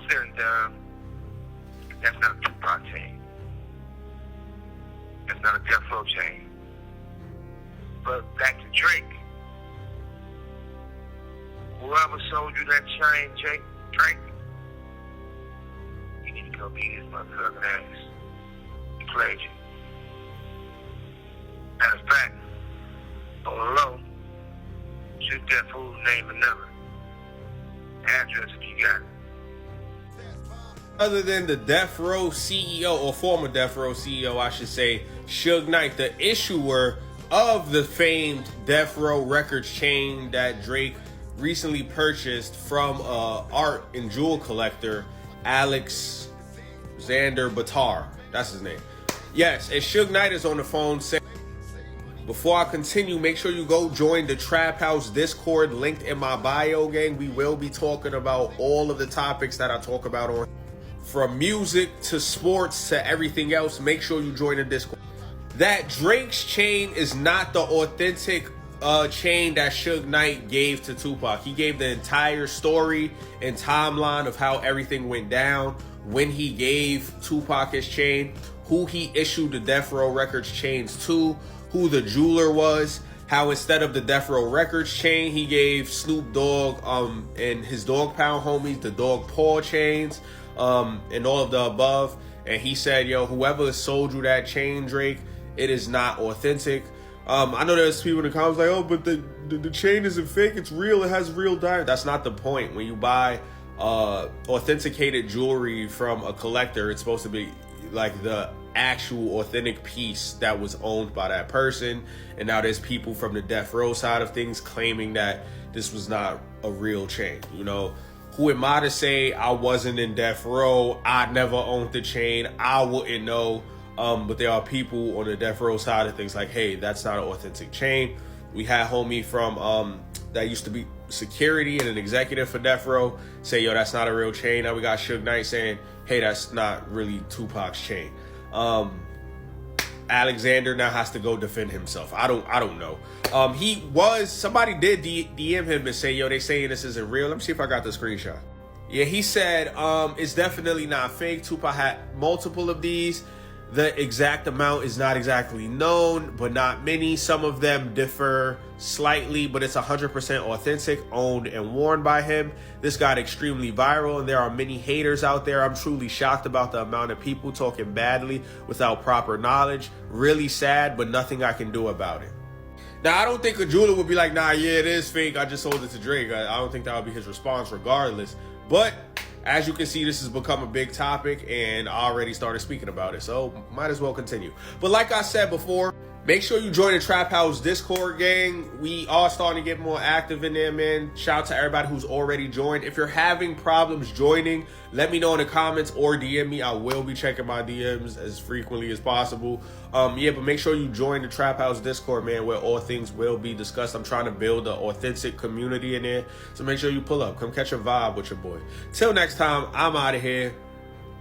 said and done, that's not a Tupac chain. That's not a Death Row chain. But back to Drake. Whoever sold you that chain, Drake, you need to go beat his motherfucking ass. He played you. Matter of fact, on the low, shoot that fool's name and number. Address if you got it. Other than the Death Row CEO, or former Death Row CEO, I should say, Suge Knight, the issuer of the famed Death Row Records chain that Drake recently purchased from art and jewel collector Alexander Batar. That's his name. Yes, and Suge Knight is on the phone saying, before I continue, make sure you go join the Trap House Discord linked in my bio, gang. We will be talking about all of the topics that I talk about on, from music to sports to everything else. Make sure you join the Discord. That Drake's chain is not the authentic chain that Suge Knight gave to Tupac. He gave the entire story and timeline of how everything went down, when he gave Tupac his chain, who he issued the Death Row Records chains to, who the jeweler was, how instead of the Death Row Records chain, he gave Snoop Dogg and his Dog Pound homies the Dog Paw chains, and all of the above. And he said, yo, whoever sold you that chain, Drake, it is not authentic. I know there's people in the comments like, oh, but the chain isn't fake, it's real, it has real diamond. That's not the point. When you buy authenticated jewelry from a collector, it's supposed to be like the actual authentic piece that was owned by that person. And now there's people from the Death Row side of things claiming that this was not a real chain. You know, who am I to say I wasn't in Death Row? I never owned the chain, I wouldn't know. But there are people on the Death Row side of things like, hey, that's not an authentic chain. We had homie from that used to be security and an executive for Death Row say, yo, that's not a real chain. Now we got Suge Knight saying, hey, that's not really Tupac's chain. Alexander now has to go defend himself. I don't know. Somebody did DM him and say, yo, they saying this isn't real. Let me see if I got the screenshot. Yeah, he said, it's definitely not fake. Tupac had multiple of these. The exact amount is not exactly known, but not many. Some of them differ slightly, but it's 100% authentic, owned and worn by him. This got extremely viral, and there are many haters out there. I'm truly shocked about the amount of people talking badly without proper knowledge. Really sad, but nothing I can do about it. Now, I don't think a jeweler would be like, nah, yeah, it is fake, I just sold it to Drake. I don't think that would be his response regardless. But as you can see, this has become a big topic, and I already started speaking about it, so might as well continue. But like I said before, make sure you join the Trap House Discord, gang. We are starting to get more active in there, man. Shout out to everybody who's already joined. If you're having problems joining, let me know in the comments or DM me. I will be checking my DMs as frequently as possible. But make sure you join the Trap House Discord, man, where all things will be discussed. I'm trying to build an authentic community in there, so make sure you pull up. Come catch a vibe with your boy. Till next time, I'm out of here.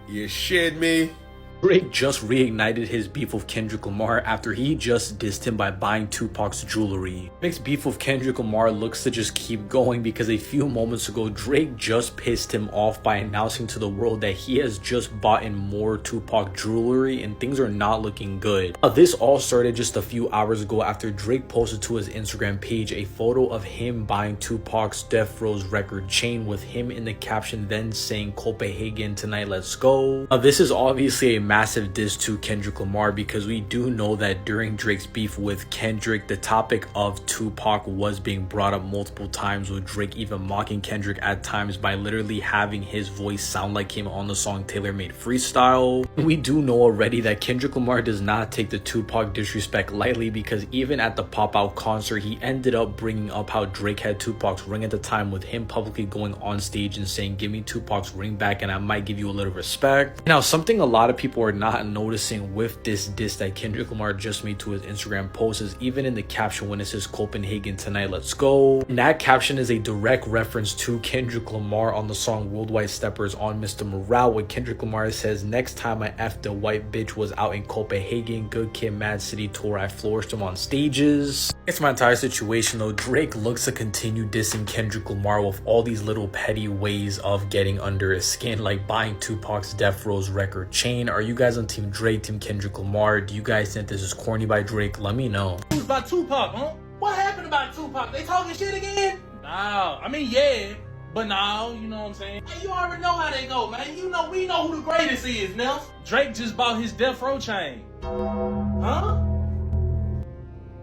You shit me. Drake just reignited his beef with Kendrick Lamar after he just dissed him by buying Tupac's jewelry. Drake's beef with Kendrick Lamar looks to just keep going because a few moments ago, Drake just pissed him off by announcing to the world that he has just bought in more Tupac jewelry and things are not looking good. This all started just a few hours ago after Drake posted to his Instagram page a photo of him buying Tupac's Death Row's record chain with him in the caption then saying, Copenhagen tonight, let's go. This is obviously a massive diss to Kendrick Lamar because we do know that during Drake's beef with Kendrick, the topic of Tupac was being brought up multiple times, with Drake even mocking Kendrick at times by literally having his voice sound like him on the song Taylor Made Freestyle. We do know already that Kendrick Lamar does not take the Tupac disrespect lightly, because even at the Pop Out concert, he ended up bringing up how Drake had Tupac's ring at the time, with him publicly going on stage and saying, give me Tupac's ring back and I might give you a little respect. Now, something a lot of people people are not noticing with this diss that Kendrick Lamar just made to his Instagram post is even in the caption when it says Copenhagen tonight, let's go. And that caption is a direct reference to Kendrick Lamar on the song Worldwide Steppers on Mr. Morale, when Kendrick Lamar says, next time I effed a white bitch was out in Copenhagen, Good Kid, Mad City tour, I flourished him on stages. It's my entire situation though. Drake looks to continue dissing Kendrick Lamar with all these little petty ways of getting under his skin, like buying Tupac's Death Row's record chain. Are you guys on Team Drake, Team Kendrick Lamar? Do you guys think this is corny by Drake? Let me know. Who's about Tupac, huh? What happened about Tupac? They talking shit again? No, I mean, yeah, but no, you know what I'm saying? Hey, you already know how they go, man. You know, we know who the greatest is, Nels. Drake just bought his Death Row chain. Huh?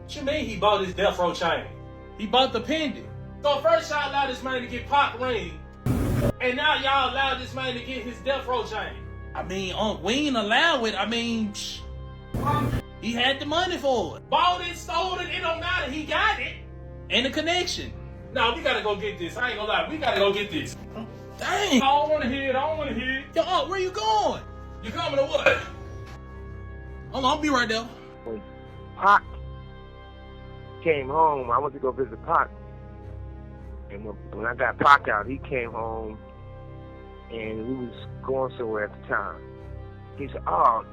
What you mean he bought his Death Row chain? He bought the pendant. So first y'all allowed this man to get Pac ring, and now y'all allowed this man to get his Death Row chain. I mean, we ain't allow it. I mean, he had the money for it. Bought it, stole it, it don't matter. He got it. And the connection. No, we gotta go get this. I ain't gonna lie. We gotta go get this. Dang. I don't wanna hear it. I don't wanna hear it. Yo, where you going? You coming to what? Hold on, I'll be right there. When Pac came home, I went to go visit Pac. And when I got Pac out, he came home and we was going somewhere at the time. He said, oh,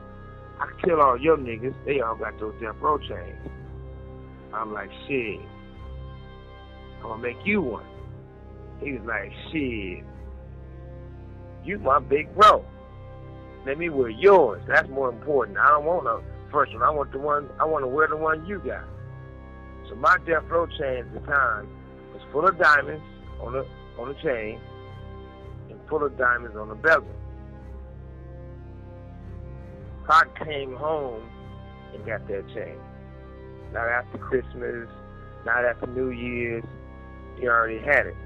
I can tell all your niggas, they all got those Death Row chains. I'm like, shit, I'm gonna make you one. He was like, shit, you my big bro. Let me wear yours. That's more important. I don't want a first one. I want to wear the one you got. So my Death Row chain at the time was full of diamonds on the chain and full of diamonds on the bezel. Pac came home and got that chain. Not after Christmas, not after New Year's. He already had it.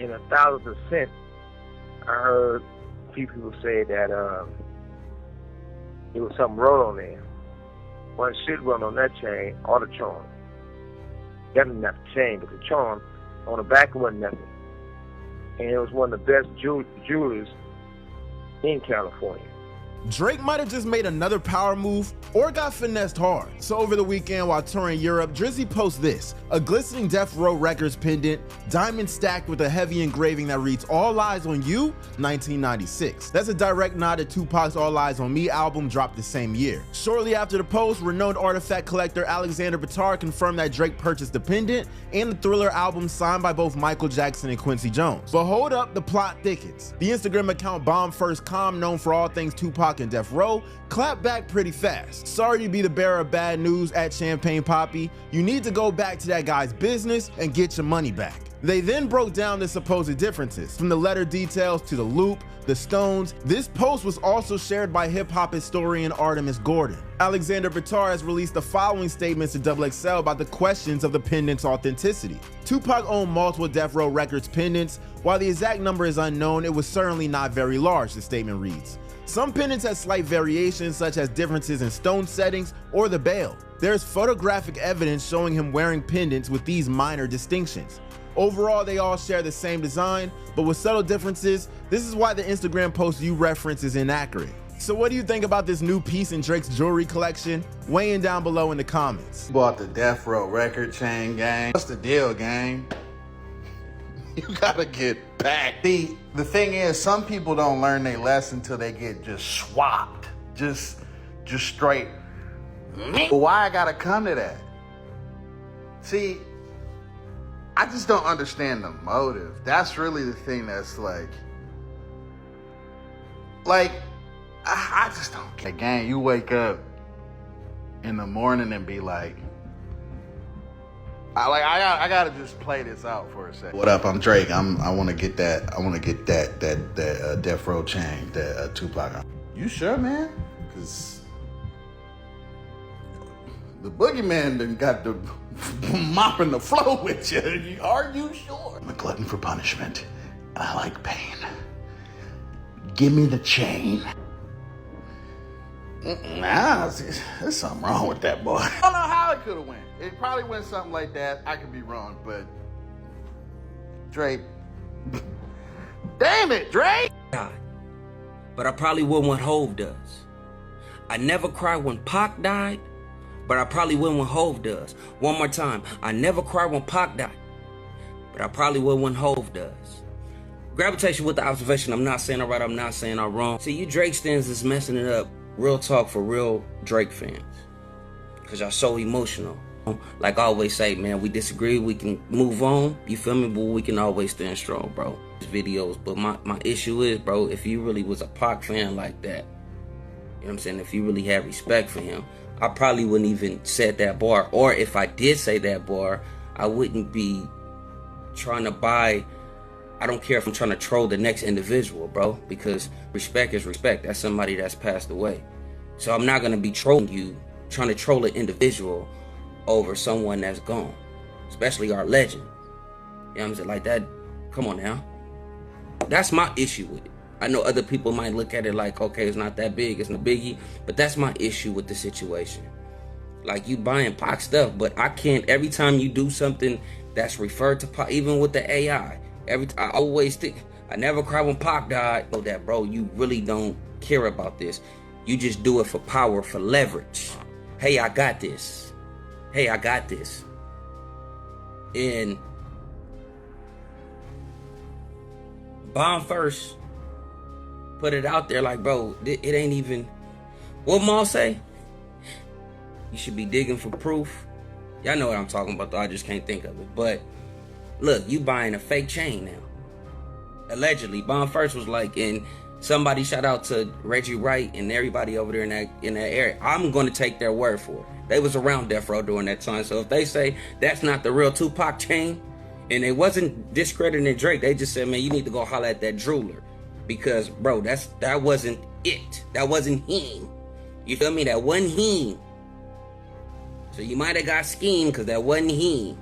And 1,000%, I heard a few people say that it was something wrote on there. One shit wrote on that chain, or the charm. Definitely not the chain, but the charm. On the back wasn't nothing. And it was one of the best jewelers in California. Drake might have just made another power move or got finessed hard. So over the weekend while touring Europe, Drizzy posts this: a glistening Death Row Records pendant, diamond stacked with a heavy engraving that reads All Eyes on You, 1996. That's a direct nod to Tupac's All Eyes on Me album dropped the same year. Shortly after the post, renowned artifact collector Alexander Bitar confirmed that Drake purchased the pendant and the Thriller album signed by both Michael Jackson and Quincy Jones. But hold up, the plot thickens. The Instagram account Bomb First Com, known for all things Tupac and Death Row, clapped back pretty fast. Sorry to be the bearer of bad news at Champagne Poppy. You need to go back to that guy's business and get your money back. They then broke down the supposed differences, from the letter details to the loop, the stones. This post was also shared by hip-hop historian Artemis Gordon. Alexander Bitar has released the following statements to XXL about the questions of the pendant's authenticity. Tupac owned multiple Death Row Records pendants. While the exact number is unknown, it was certainly not very large, the statement reads. Some pendants had slight variations, such as differences in stone settings or the bail. There is photographic evidence showing him wearing pendants with these minor distinctions. Overall, they all share the same design, but with subtle differences. This is why the Instagram post you reference is inaccurate. So what do you think about this new piece in Drake's jewelry collection? Weigh in down below in the comments. Bought the Death Row record chain, gang. What's the deal, gang? You gotta get back. See, the thing is, some people don't learn their lesson till they get just swapped. Just straight. But why I gotta come to that? See, I just don't understand the motive. That's really the thing that's like, I just don't get it. Gang, you wake up in the morning and be like, I gotta just play this out for a second. What up? I'm Drake. I want to get that. I want to get that Death Row chain, that Tupac. You sure, man? Cause the boogeyman done got the mopping the floor with you. Are you sure? I'm a glutton for punishment, and I like pain. Give me the chain. Nah, there's something wrong with that boy. I don't know how it could have went. It probably went something like that. I could be wrong, but Drake. Damn it, Drake! God, but I probably wouldn't what Hov does. I never cried when Pac died, but I probably wouldn't what Hov does. One more time. I never cried when Pac died, but I probably wouldn't what Hov does. Gravitation with the observation. I'm not saying I'm right, I'm not saying I'm wrong. See, you Drake stands is messing it up. Real talk for real Drake fans. Because y'all so emotional. Like I always say, man, we disagree, we can move on. You feel me? But we can always stand strong, bro. Videos. But my issue is, bro, if you really was a Pac fan like that, you know what I'm saying? If you really had respect for him, I probably wouldn't even said that bar. Or if I did say that bar, I wouldn't be trying to buy. I don't care if I'm trying to troll the next individual, bro, because respect is respect. That's somebody that's passed away. So I'm not going to be trolling you, trying to troll an individual over someone that's gone, especially our legend. You know what I'm saying? Like that, come on now. That's my issue with it. I know other people might look at it like, okay, it's not that big, it's no biggie, but that's my issue with the situation. Like, you buying Pac stuff, but I can't, every time you do something that's referred to Pac, even with the AI, I always think, I never cried when Pac died. Oh, that, bro, you really don't care about this. You just do it for power, for leverage. Hey, I got this. Hey, I got this. And Bomb First put it out there like, bro, it ain't even, what Maul say? You should be digging for proof. Y'all know what I'm talking about, though. I just can't think of it. But look, you buying a fake chain now. Allegedly, Bomb First was like, and somebody shout out to Reggie Wright and everybody over there in that area. I'm going to take their word for it. They was around Death Row during that time. So if they say that's not the real Tupac chain, and they wasn't discrediting Drake, they just said, man, you need to go holler at that jeweler. Because, bro, that wasn't it. That wasn't him. You feel me? That wasn't him. So you might have got schemed because that wasn't him.